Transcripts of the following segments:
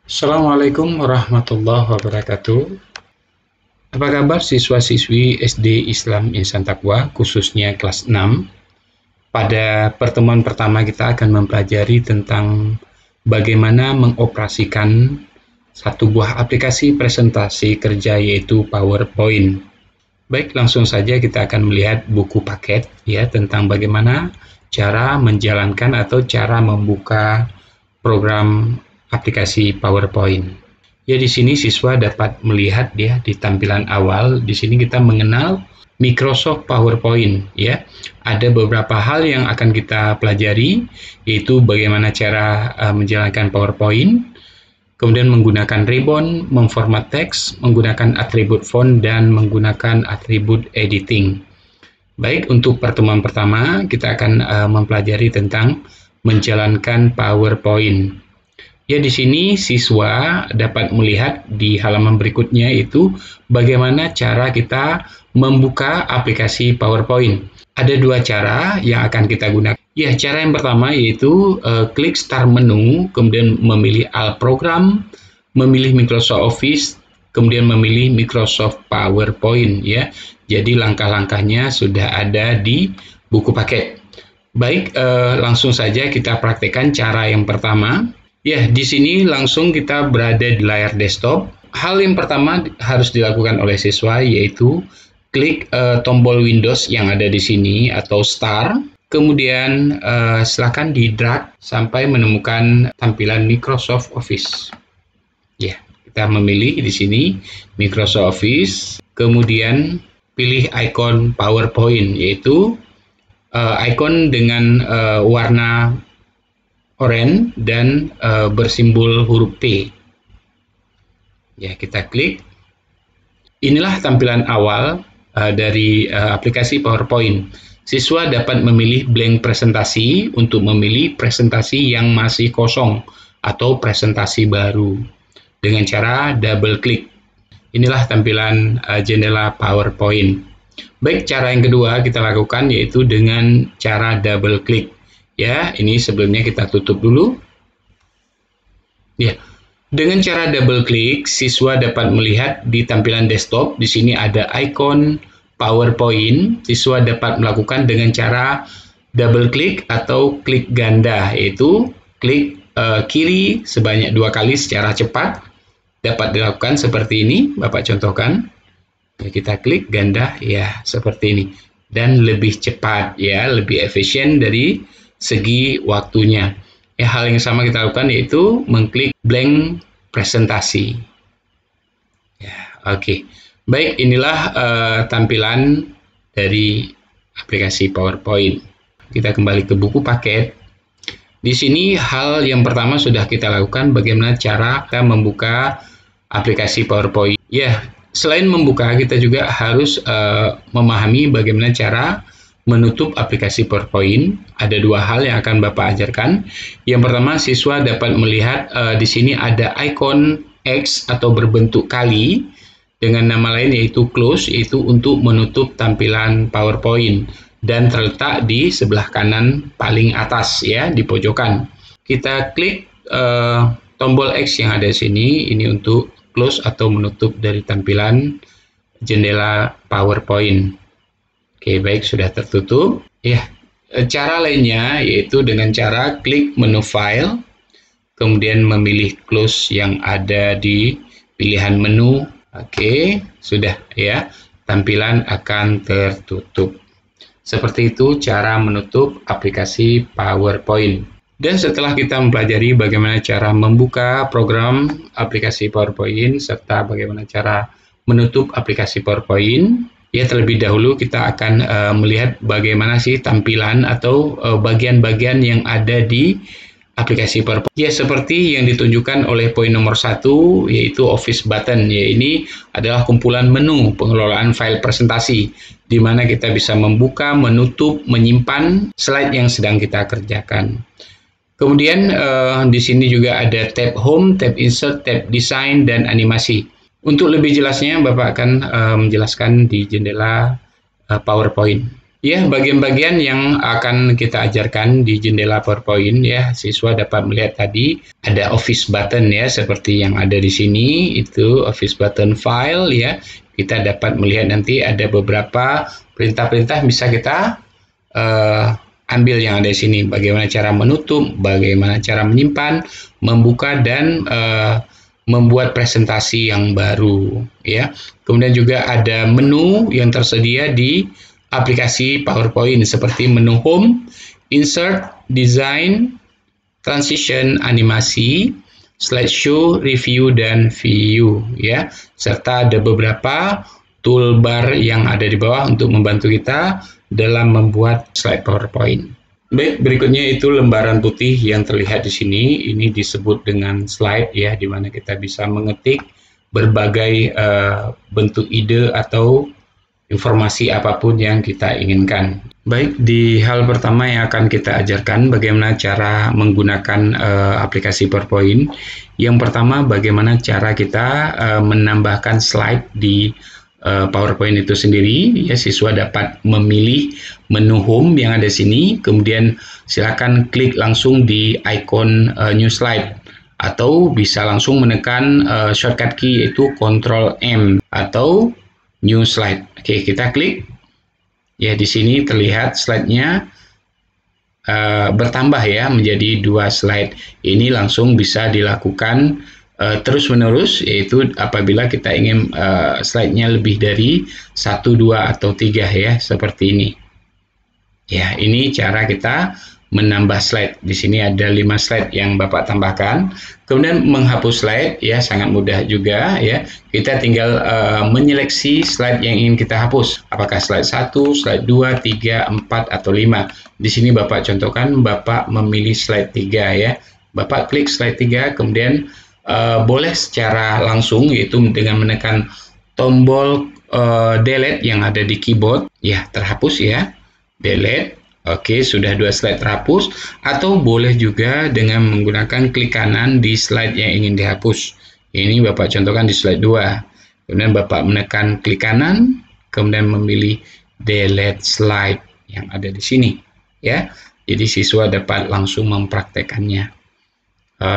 Assalamualaikum warahmatullahi wabarakatuh. Apa kabar siswa-siswi SD Islam Insan Taqwa, khususnya kelas 6? Pada pertemuan pertama kita akan mempelajari tentang bagaimana mengoperasikan satu buah aplikasi presentasi kerja, yaitu PowerPoint. Baik, langsung saja kita akan melihat buku paket ya tentang bagaimana cara menjalankan atau cara membuka program aplikasi PowerPoint. Ya, di sini siswa dapat melihat ya di tampilan awal. Di sini kita mengenal Microsoft PowerPoint ya. Ada beberapa hal yang akan kita pelajari, yaitu bagaimana cara menjalankan PowerPoint, kemudian menggunakan ribbon, memformat teks, menggunakan atribut font, dan menggunakan atribut editing. Baik, untuk pertemuan pertama kita akan mempelajari tentang menjalankan PowerPoint. Ya, di sini siswa dapat melihat di halaman berikutnya itu bagaimana cara kita membuka aplikasi PowerPoint. Ada dua cara yang akan kita gunakan. Ya, cara yang pertama yaitu klik Start menu, kemudian memilih All Program, memilih Microsoft Office, kemudian memilih Microsoft PowerPoint ya. Jadi langkah-langkahnya sudah ada di buku paket. Baik, langsung saja kita praktekkan cara yang pertama. Ya, di sini langsung kita berada di layar desktop. Hal yang pertama harus dilakukan oleh siswa yaitu klik tombol Windows yang ada di sini atau Start. Kemudian silakan di drag sampai menemukan tampilan Microsoft Office. Ya, kita memilih di sini Microsoft Office. Kemudian pilih ikon PowerPoint, yaitu ikon dengan warna oranye dan bersimbol huruf P. Ya, kita klik. Inilah tampilan awal dari aplikasi PowerPoint. Siswa dapat memilih blank presentasi untuk memilih presentasi yang masih kosong atau presentasi baru dengan cara double klik. Inilah tampilan jendela PowerPoint. Baik, cara yang kedua kita lakukan yaitu dengan cara double klik. Ya, ini sebelumnya kita tutup dulu. Ya, dengan cara double klik, siswa dapat melihat di tampilan desktop. Di sini ada ikon PowerPoint. Siswa dapat melakukan dengan cara double klik atau klik ganda, yaitu klik kiri sebanyak 2 kali secara cepat. Dapat dilakukan seperti ini, Bapak contohkan. Ya, kita klik ganda, ya seperti ini. Dan lebih cepat, ya lebih efisien dari segi waktunya. Ya, hal yang sama kita lakukan yaitu mengklik blank presentasi. Ya, oke. Baik, inilah tampilan dari aplikasi PowerPoint. Kita kembali ke buku paket. Di sini hal yang pertama sudah kita lakukan, bagaimana cara kita membuka aplikasi PowerPoint. Ya, selain membuka, kita juga harus memahami bagaimana cara menutup aplikasi PowerPoint. Ada dua hal yang akan Bapak ajarkan. Yang pertama, siswa dapat melihat di sini ada ikon X atau berbentuk kali dengan nama lain yaitu close, yaitu untuk menutup tampilan PowerPoint, dan terletak di sebelah kanan paling atas ya, di pojokan. Kita klik tombol X yang ada di sini, ini untuk close atau menutup dari tampilan jendela PowerPoint. Oke, baik, sudah tertutup. Ya, cara lainnya yaitu dengan cara klik menu file, kemudian memilih close yang ada di pilihan menu. Oke, sudah ya, tampilan akan tertutup. Seperti itu cara menutup aplikasi PowerPoint. Dan setelah kita mempelajari bagaimana cara membuka program aplikasi PowerPoint serta bagaimana cara menutup aplikasi PowerPoint, ya terlebih dahulu kita akan melihat bagaimana sih tampilan atau bagian-bagian yang ada di aplikasi PowerPoint. Ya, seperti yang ditunjukkan oleh poin nomor 1 yaitu Office Button. Ya, ini adalah kumpulan menu pengelolaan file presentasi di mana kita bisa membuka, menutup, menyimpan slide yang sedang kita kerjakan. Kemudian di sini juga ada tab Home, tab Insert, tab Design, dan animasi. Untuk lebih jelasnya, Bapak akan menjelaskan di jendela PowerPoint. Ya, bagian-bagian yang akan kita ajarkan di jendela PowerPoint ya, siswa dapat melihat tadi ada Office button ya, seperti yang ada di sini, itu Office button file ya. Kita dapat melihat nanti ada beberapa perintah-perintah bisa kita ambil yang ada di sini. Bagaimana cara menutup, bagaimana cara menyimpan, membuka dan membuat presentasi yang baru ya. Kemudian juga ada menu yang tersedia di aplikasi PowerPoint seperti menu Home, Insert, Design, Transition, Animasi, Slideshow, Review, dan View ya. Serta ada beberapa toolbar yang ada di bawah untuk membantu kita dalam membuat slide PowerPoint. Baik, berikutnya itu lembaran putih yang terlihat di sini. Ini disebut dengan slide ya, di mana kita bisa mengetik berbagai bentuk ide atau informasi apapun yang kita inginkan. Baik, di hal pertama yang akan kita ajarkan bagaimana cara menggunakan aplikasi PowerPoint. Yang pertama, bagaimana cara kita menambahkan slide di PowerPoint itu sendiri. Ya, siswa dapat memilih menu Home yang ada sini, kemudian silakan klik langsung di ikon New Slide, atau bisa langsung menekan shortcut key yaitu Ctrl M atau New Slide. Oke, kita klik. Ya, di sini terlihat slide-nya bertambah ya menjadi 2 slide. Ini langsung bisa dilakukan terus-menerus, yaitu apabila kita ingin slide-nya lebih dari 1, 2, atau 3 ya, seperti ini. Ya, ini cara kita menambah slide. Di sini ada 5 slide yang Bapak tambahkan. Kemudian menghapus slide ya, sangat mudah juga ya. Kita tinggal menyeleksi slide yang ingin kita hapus. Apakah slide 1, slide 2, 3, 4 atau 5. Di sini Bapak contohkan, Bapak memilih slide 3 ya. Bapak klik slide 3, kemudian boleh secara langsung yaitu dengan menekan tombol delete yang ada di keyboard ya, terhapus ya, delete. Oke, sudah 2 slide terhapus, atau boleh juga dengan menggunakan klik kanan di slide yang ingin dihapus. Ini Bapak contohkan di slide 2. Kemudian Bapak menekan klik kanan, kemudian memilih delete slide yang ada di sini ya. Jadi siswa dapat langsung mempraktekannya.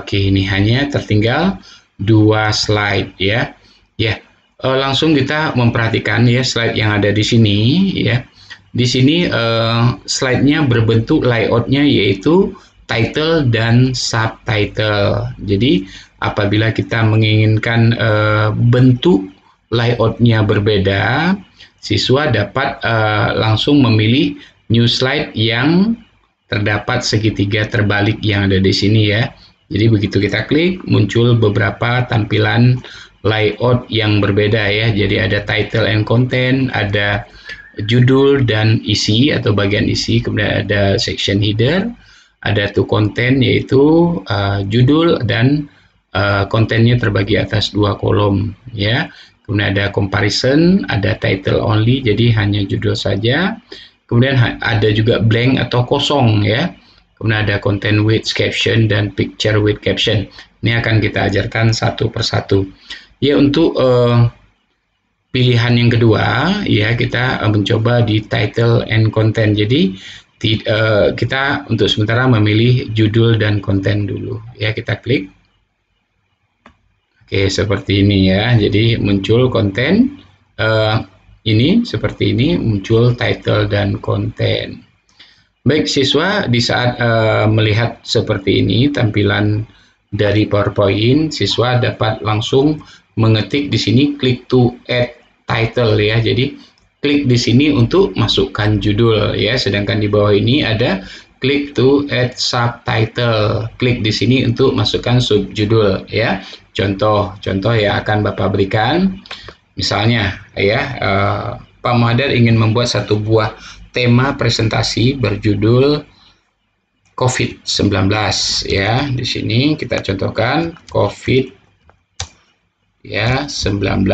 Oke, ini hanya tertinggal 2 slide ya. Ya, langsung kita memperhatikan ya slide yang ada di sini ya. Di sini slide-nya berbentuk layout-nya yaitu title dan subtitle. Jadi apabila kita menginginkan bentuk layout-nya berbeda, siswa dapat langsung memilih new slide yang terdapat segitiga terbalik yang ada di sini ya. Jadi begitu kita klik, muncul beberapa tampilan layout yang berbeda ya. Jadi ada title and content, ada judul dan isi atau bagian isi, kemudian ada section header, ada to content yaitu judul dan kontennya terbagi atas 2 kolom ya. Kemudian ada comparison, ada title only, jadi hanya judul saja. Kemudian ada juga blank atau kosong ya. Kemudian ada content with caption dan picture with caption. Ini akan kita ajarkan satu persatu. Ya, untuk pilihan yang kedua ya, kita mencoba di title and content. Jadi kita untuk sementara memilih judul dan konten dulu ya. Kita klik. Oke, seperti ini ya. Jadi muncul konten ini seperti ini, muncul title dan konten. Baik siswa, di saat melihat seperti ini tampilan dari PowerPoint, siswa dapat langsung mengetik di sini klik to add title ya. Jadi klik di sini untuk masukkan judul ya, sedangkan di bawah ini ada klik to add subtitle. Klik di sini untuk masukkan subjudul ya. Contoh yang akan Bapak berikan. Misalnya ya, Pak Muhadar ingin membuat satu buah tema presentasi berjudul COVID-19 ya. Di sini kita contohkan COVID ya 19.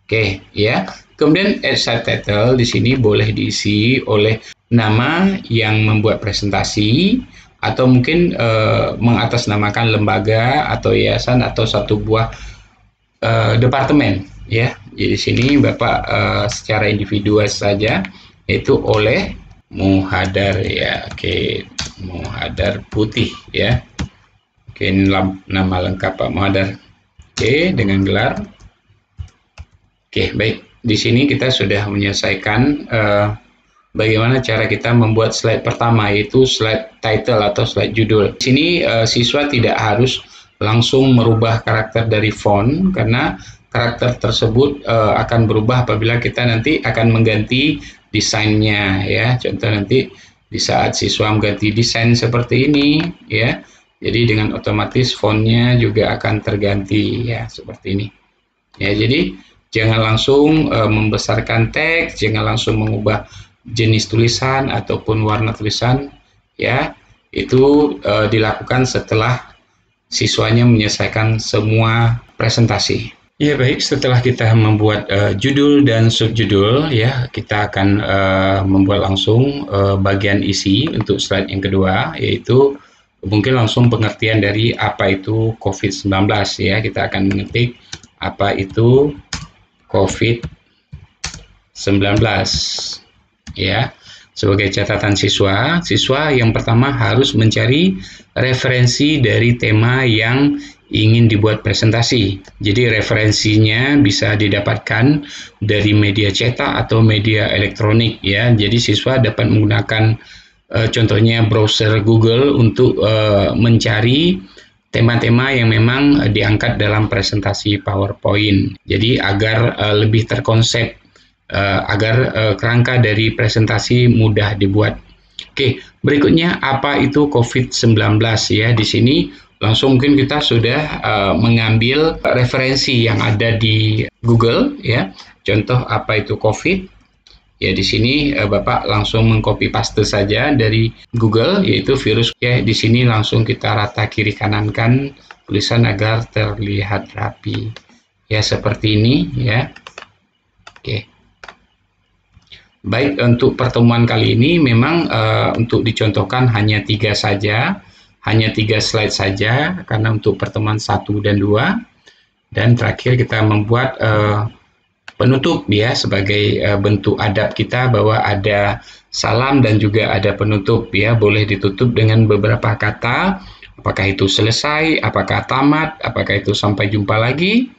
Oke ya. Kemudian add subtitle di sini boleh diisi oleh nama yang membuat presentasi, atau mungkin mengatasnamakan lembaga atau yayasan atau satu buah departemen ya. Jadi sini Bapak secara individual saja, yaitu oleh Muhadar ya. Oke, Muhadar Putih ya. Oke, ini nama lengkap Pak Muhadar. Oke, dengan gelar. Oke, baik. Di sini kita sudah menyelesaikan bagaimana cara kita membuat slide pertama, yaitu slide title atau slide judul. Di sini siswa tidak harus langsung merubah karakter dari font, karena karakter tersebut akan berubah apabila kita nanti akan mengganti desainnya ya. Contoh nanti di saat siswa mengganti desain seperti ini ya, jadi dengan otomatis fontnya juga akan terganti ya, seperti ini ya. Jadi jangan langsung membesarkan teks, jangan langsung mengubah jenis tulisan ataupun warna tulisan ya. Itu dilakukan setelah siswanya menyelesaikan semua presentasi. Ya baik, setelah kita membuat judul dan subjudul ya, kita akan membuat langsung bagian isi untuk slide yang kedua, yaitu mungkin langsung pengertian dari apa itu COVID-19 ya. Kita akan mengetik apa itu COVID-19 ya. Sebagai catatan siswa yang pertama harus mencari referensi dari tema yang ingin dibuat presentasi. Jadi referensinya bisa didapatkan dari media cetak atau media elektronik ya. Jadi siswa dapat menggunakan contohnya browser Google untuk mencari tema-tema yang memang diangkat dalam presentasi PowerPoint. Jadi agar lebih terkonsep, agar kerangka dari presentasi mudah dibuat. Oke, berikutnya apa itu COVID-19 ya. Di sini langsung mungkin kita sudah mengambil referensi yang ada di Google ya. Contoh apa itu COVID? Ya di sini Bapak langsung mengcopy paste saja dari Google, yaitu virus ya. Di sini langsung kita rata kiri kanankan tulisan agar terlihat rapi. Ya seperti ini ya. Oke. Baik, untuk pertemuan kali ini memang untuk dicontohkan hanya 3 saja, hanya 3 slide saja, karena untuk pertemuan 1 dan 2. Dan terakhir kita membuat penutup ya, sebagai bentuk adab kita bahwa ada salam dan juga ada penutup ya. Boleh ditutup dengan beberapa kata, apakah itu selesai, apakah tamat, apakah itu sampai jumpa lagi,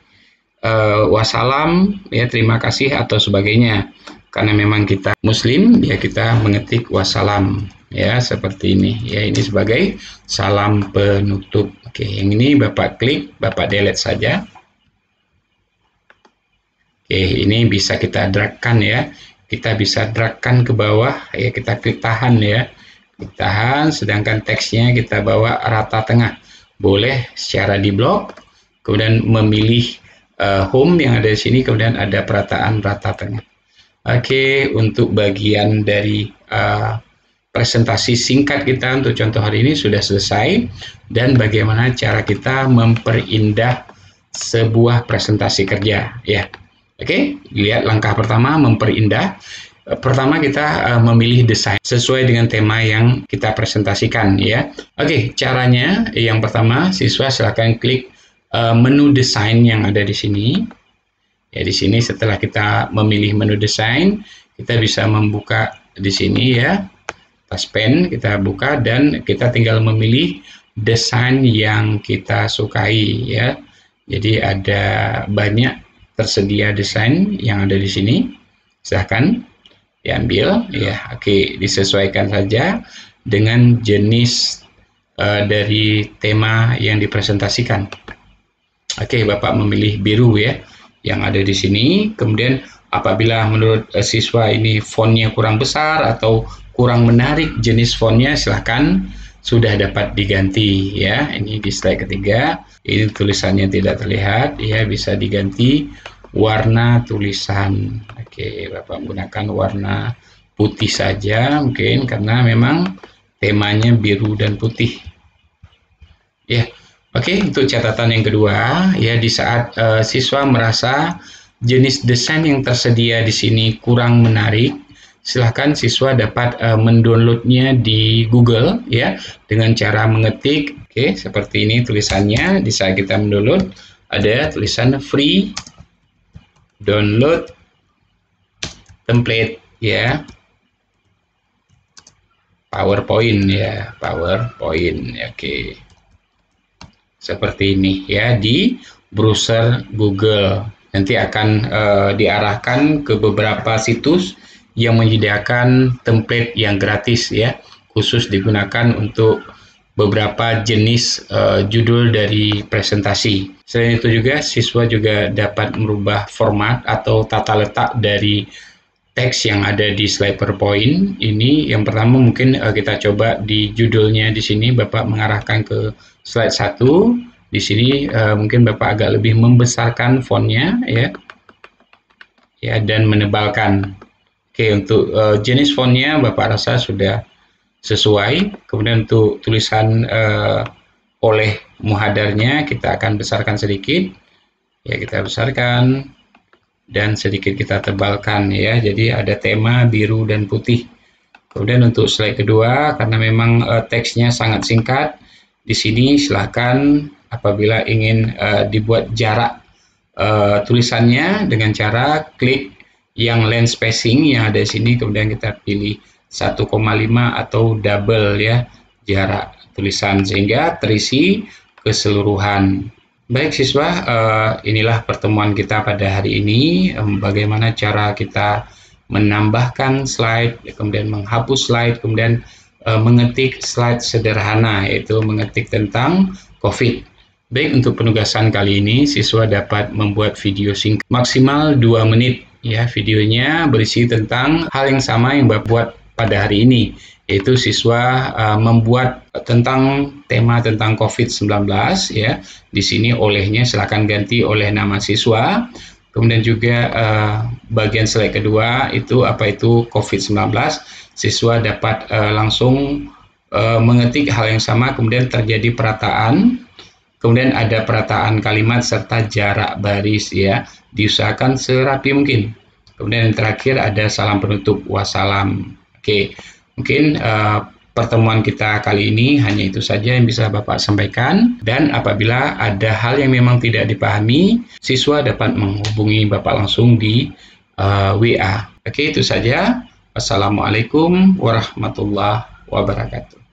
wassalam ya, terima kasih atau sebagainya. Karena memang kita muslim ya, kita mengetik wassalam ya, seperti ini ya. Ini sebagai salam penutup. Oke, yang ini Bapak klik, Bapak delete saja. Oke, ini bisa kita dragkan ya. Kita bisa dragkan ke bawah ya, kita klik tahan ya. Klik tahan, sedangkan teksnya kita bawa rata tengah. Boleh secara di blok, kemudian memilih home yang ada di sini, kemudian ada perataan rata tengah. Oke, untuk bagian dari presentasi singkat kita untuk contoh hari ini sudah selesai, dan bagaimana cara kita memperindah sebuah presentasi kerja ya. Oke, lihat langkah pertama, memperindah. Pertama kita memilih desain sesuai dengan tema yang kita presentasikan ya. Oke, caranya yang pertama siswa silakan klik menu desain yang ada di sini. Ya, di sini setelah kita memilih menu desain, kita bisa membuka di sini ya. Taspen kita buka dan kita tinggal memilih desain yang kita sukai ya. Jadi ada banyak tersedia desain yang ada di sini. Silahkan diambil ya. Oke, disesuaikan saja dengan jenis dari tema yang dipresentasikan. Oke, Bapak memilih biru ya, yang ada di sini. Kemudian apabila menurut siswa ini fontnya kurang besar atau kurang menarik jenis fontnya, silahkan sudah dapat diganti ya. Ini di slide ketiga, ini tulisannya tidak terlihat ya, bisa diganti warna tulisan. Oke, Bapak menggunakan warna putih saja mungkin, karena memang temanya biru dan putih ya. Oke, untuk catatan yang kedua ya, di saat siswa merasa jenis desain yang tersedia di sini kurang menarik, silahkan siswa dapat mendownloadnya di Google ya, dengan cara mengetik. Oke, seperti ini tulisannya. Di saat kita mendownload ada tulisan free download template ya, PowerPoint ya, PowerPoint. Oke. Seperti ini ya, di browser Google. Nanti akan diarahkan ke beberapa situs yang menyediakan template yang gratis ya, khusus digunakan untuk beberapa jenis judul dari presentasi. Selain itu juga siswa juga dapat merubah format atau tata letak dari teks yang ada di slide PowerPoint. Ini yang pertama mungkin kita coba di judulnya. Di sini Bapak mengarahkan ke slide 1. Di sini mungkin Bapak agak lebih membesarkan fontnya ya dan menebalkan. Oke, untuk jenis fontnya Bapak rasa sudah sesuai. Kemudian untuk tulisan oleh muhadarnya kita akan besarkan sedikit. Ya, kita besarkan dan sedikit kita tebalkan ya. Jadi ada tema biru dan putih. Kemudian untuk slide kedua, karena memang teksnya sangat singkat, di sini silakan apabila ingin dibuat jarak tulisannya dengan cara klik yang line spacing yang ada di sini, kemudian kita pilih 1,5 atau double ya jarak tulisan sehingga terisi keseluruhan. Baik siswa, inilah pertemuan kita pada hari ini. Bagaimana cara kita menambahkan slide, kemudian menghapus slide, kemudian mengetik slide sederhana, yaitu mengetik tentang COVID. Baik, untuk penugasan kali ini siswa dapat membuat video singkat maksimal 2 menit ya. Videonya berisi tentang hal yang sama yang Bapak buat pada hari ini, yaitu siswa membuat tentang tema tentang COVID-19 ya. Di sini olehnya silakan ganti oleh nama siswa. Kemudian juga bagian slide kedua itu apa itu COVID-19. Siswa dapat langsung mengetik hal yang sama, kemudian terjadi perataan. Kemudian ada perataan kalimat serta jarak baris ya. Diusahakan serapi mungkin. Kemudian yang terakhir ada salam penutup, wassalam. Oke, mungkin pertemuan kita kali ini hanya itu saja yang bisa Bapak sampaikan, dan apabila ada hal yang memang tidak dipahami, siswa dapat menghubungi Bapak langsung di WA. Oke, itu saja. Wassalamualaikum warahmatullahi wabarakatuh.